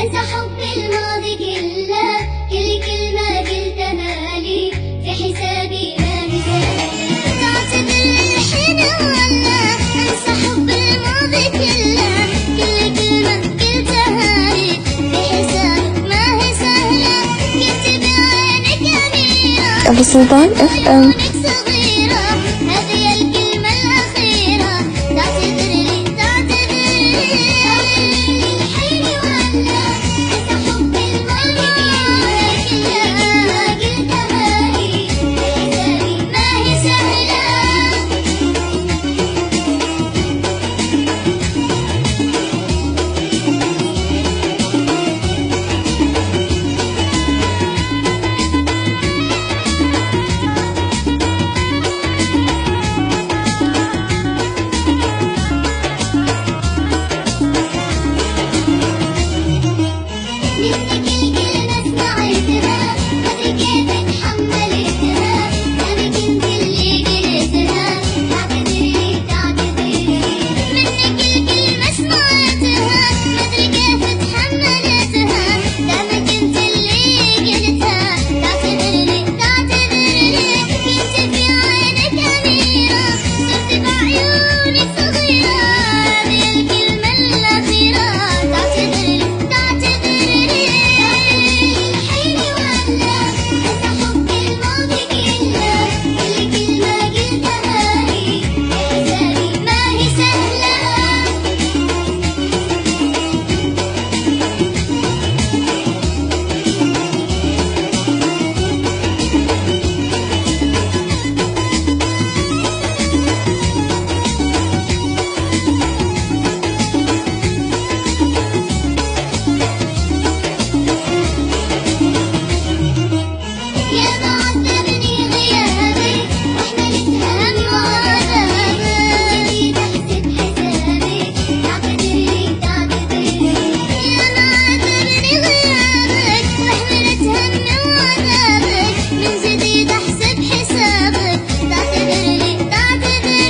انسى حب الماضي كله، كل كلمة قلتها لي في حسابي ما مثالي. تعتذر الحين ولا انسى حب الماضي كله، كل كلمة قلتها لي في حسابي ما هي سهلة. كنت بعينك أميرة أبو سلطان FM.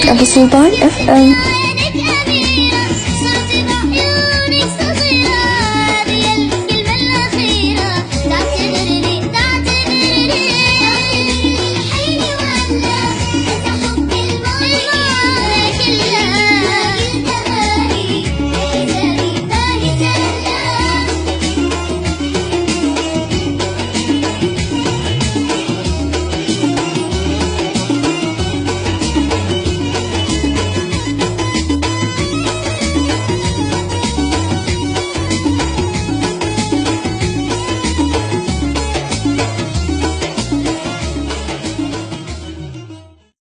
Abu Sultan FM.